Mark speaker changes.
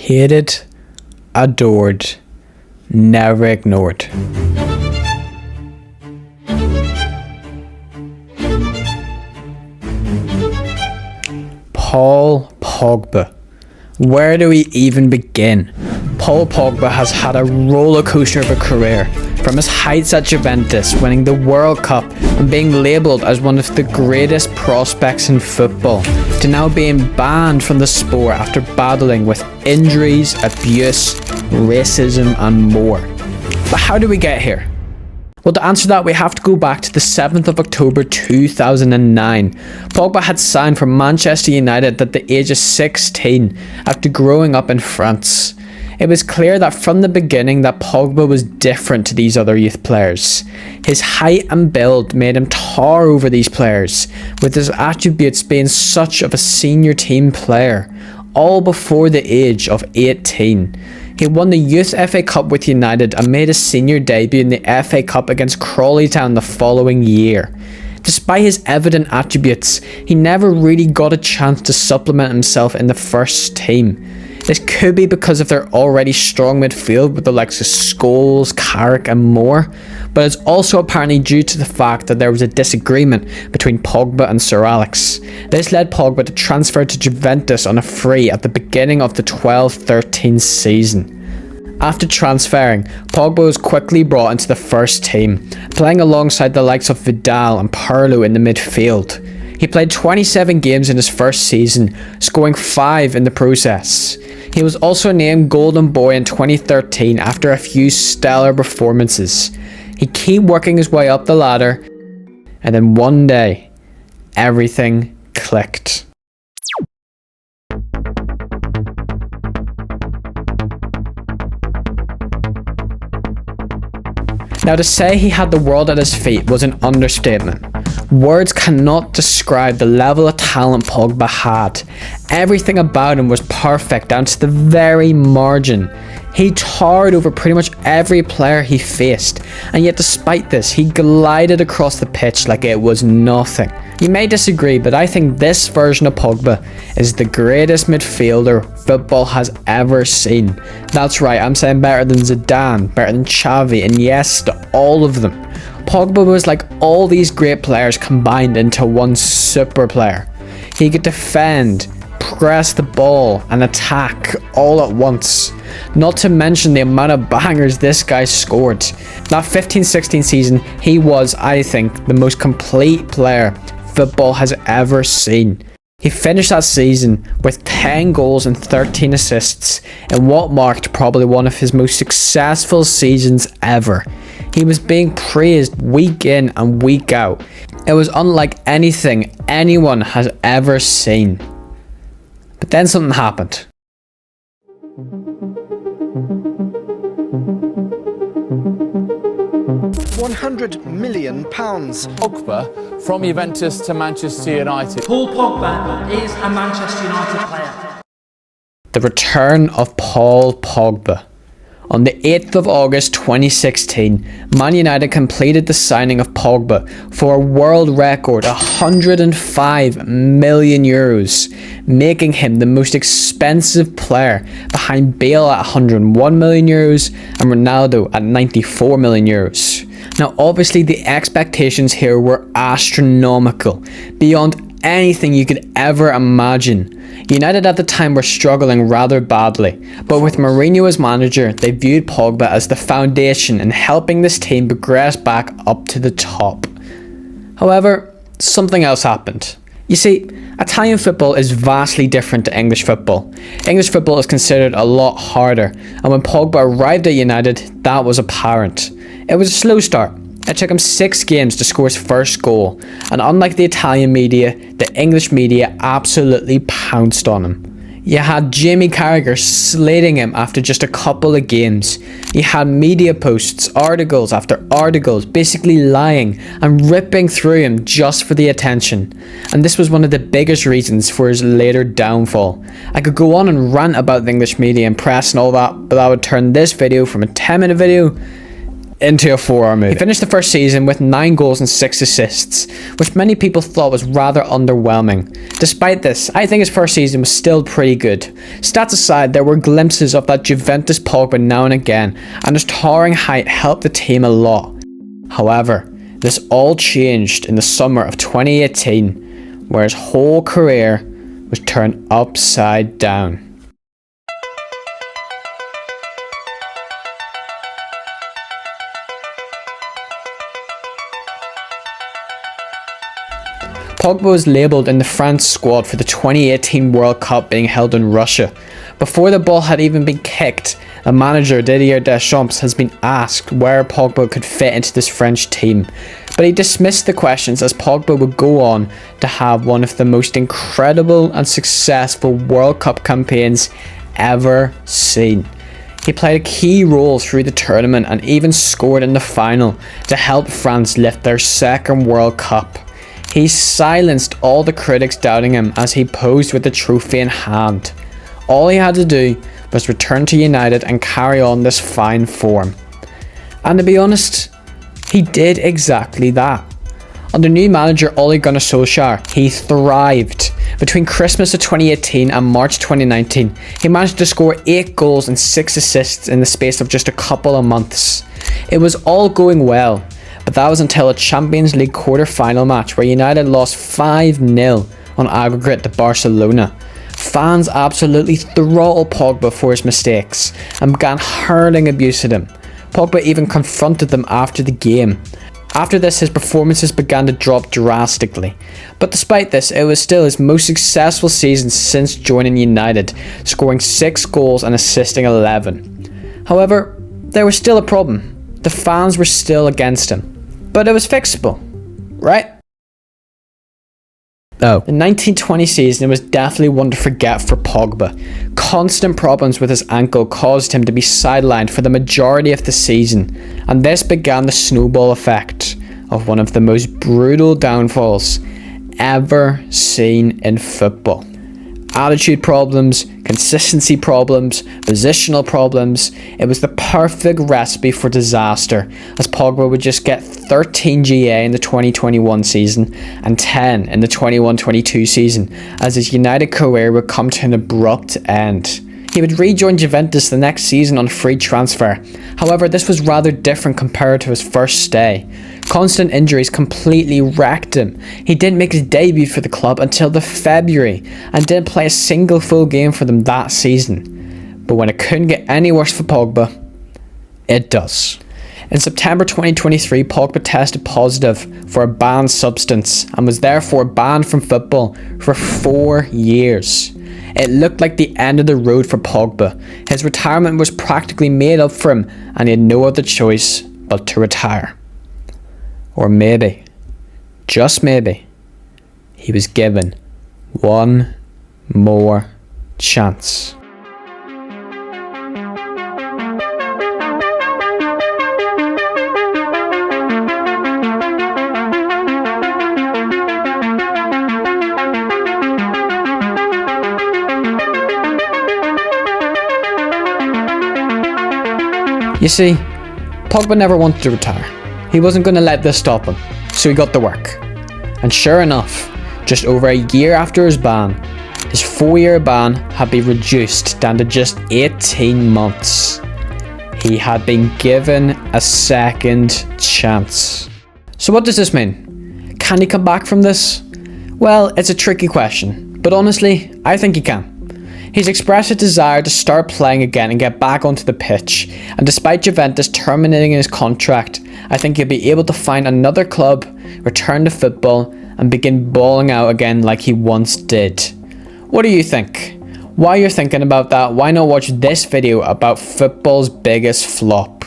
Speaker 1: Hated, adored, never ignored. Paul Pogba. Where do we even begin? Paul Pogba has had a roller coaster of a career, from his heights at Juventus, winning the World Cup and being labelled as one of the greatest prospects in football, to now being banned from the sport after battling with injuries, abuse, racism and more. But how do we get here? Well, to answer that, we have to go back to the 7th of October 2009. Pogba had signed for Manchester United at the age of 16 after growing up in France. It was clear that from the beginning that Pogba was different to these other youth players. His height and build made him tower over these players, with his attributes being such of a senior team player, all before the age of 18. He won the Youth FA Cup with United and made his senior debut in the FA Cup against Crawley Town the following year. Despite his evident attributes, he never really got a chance to supplement himself in the first team. This could be because of their already strong midfield with the likes of Scholes, Carrick and more, but it's also apparently due to the fact that there was a disagreement between Pogba and Sir Alex. This led Pogba to transfer to Juventus on a free at the beginning of the 12-13 season. After transferring, Pogba was quickly brought into the first team, playing alongside the likes of Vidal and Pirlo in the midfield. He played 27 games in his first season, scoring 5 in the process. He was also named Golden Boy in 2013 after a few stellar performances. He kept working his way up the ladder, and then one day, everything clicked. Now, to say he had the world at his feet was an understatement. Words cannot describe the level of talent Pogba had. Everything about him was perfect down to the very margin. He towered over pretty much every player he faced, and yet despite this, he glided across the pitch like it was nothing. You may disagree, but I think this version of Pogba is the greatest midfielder football has ever seen. That's right, I'm saying better than Zidane, better than Xavi, Iniesta, all of them. Pogba was like all these great players combined into one super player. He could defend, press the ball and attack all at once. Not to mention the amount of bangers this guy scored. That 15-16 season, he was, I think, the most complete player football has ever seen. He finished that season with 10 goals and 13 assists in what marked probably one of his most successful seasons ever. He was being praised week in and week out. It was unlike anything anyone has ever seen. But then something happened.
Speaker 2: £100 million.
Speaker 3: Pogba from Juventus to Manchester United.
Speaker 4: Paul Pogba is a Manchester United player.
Speaker 1: The return of Paul Pogba. On the 8th of August 2016, Man United completed the signing of Pogba for a world record €105 million, making him the most expensive player behind Bale at €101 million and Ronaldo at €94 million. Now obviously the expectations here were astronomical, beyond anything you could ever imagine. United at the time were struggling rather badly, but with Mourinho as manager, they viewed Pogba as the foundation in helping this team progress back up to the top. However, something else happened. You see, Italian football is vastly different to English football. English football is considered a lot harder, and when Pogba arrived at United, that was apparent. It was a slow start. It took him 6 games to score his first goal, and unlike the Italian media, the English media absolutely pounced on him. You had Jamie Carragher slating him after just a couple of games. You had media posts, articles after articles, basically lying and ripping through him just for the attention. And this was one of the biggest reasons for his later downfall. I could go on and rant about the English media and press and all that, but that would turn this video from a 10-minute video into a 4-hour movie. He finished the first season with 9 goals and 6 assists, which many people thought was rather underwhelming. Despite this, I think his first season was still pretty good. Stats aside, there were glimpses of that Juventus Pogba now and again, and his towering height helped the team a lot. However, this all changed in the summer of 2018, where his whole career was turned upside down. Pogba was labelled in the France squad for the 2018 World Cup being held in Russia. Before the ball had even been kicked, the manager Didier Deschamps has been asked where Pogba could fit into this French team, but he dismissed the questions as Pogba would go on to have one of the most incredible and successful World Cup campaigns ever seen. He played a key role through the tournament and even scored in the final to help France lift their second World Cup. He silenced all the critics doubting him as he posed with the trophy in hand. All he had to do was return to United and carry on this fine form. And to be honest, he did exactly that. Under new manager Ole Gunnar Solskjaer, he thrived. Between Christmas of 2018 and March 2019, he managed to score 8 goals and 6 assists in the space of just a couple of months. It was all going well. But that was until a Champions League quarter-final match where United lost 5-0 on aggregate to Barcelona. Fans absolutely throttled Pogba for his mistakes and began hurling abuse at him. Pogba even confronted them after the game. After this, his performances began to drop drastically. But despite this, it was still his most successful season since joining United, scoring 6 goals and assisting 11. However, there was still a problem. The fans were still against him. But it was fixable, right? Oh. The 1920 season was definitely one to forget for Pogba. Constant problems with his ankle caused him to be sidelined for the majority of the season, and this began the snowball effect of one of the most brutal downfalls ever seen in football. Attitude problems, consistency problems, positional problems. It was the perfect recipe for disaster, as Pogba would just get 13 GA in the 2021 season and 10 in the 21-22 season, as his United career would come to an abrupt end. He would rejoin Juventus the next season on free transfer. However, this was rather different compared to his first stay. Constant injuries completely wrecked him. He didn't make his debut for the club until the February and didn't play a single full game for them that season. But when it couldn't get any worse for Pogba, it does. In September 2023, Pogba tested positive for a banned substance and was therefore banned from football for 4 years. It looked like the end of the road for Pogba. His retirement was practically made up for him and he had no other choice but to retire. Or maybe, just maybe, he was given one more chance. You see, Pogba never wanted to retire. He wasn't going to let this stop him, so he got to work. And sure enough, just over a year after his ban, his 4-year ban had been reduced down to just 18 months. He had been given a second chance. So what does this mean? Can he come back from this? Well, it's a tricky question, but honestly, I think he can. He's expressed a desire to start playing again and get back onto the pitch, and despite Juventus terminating his contract, I think he'll be able to find another club, return to football, and begin balling out again like he once did. What do you think? While you're thinking about that, why not watch this video about football's biggest flop?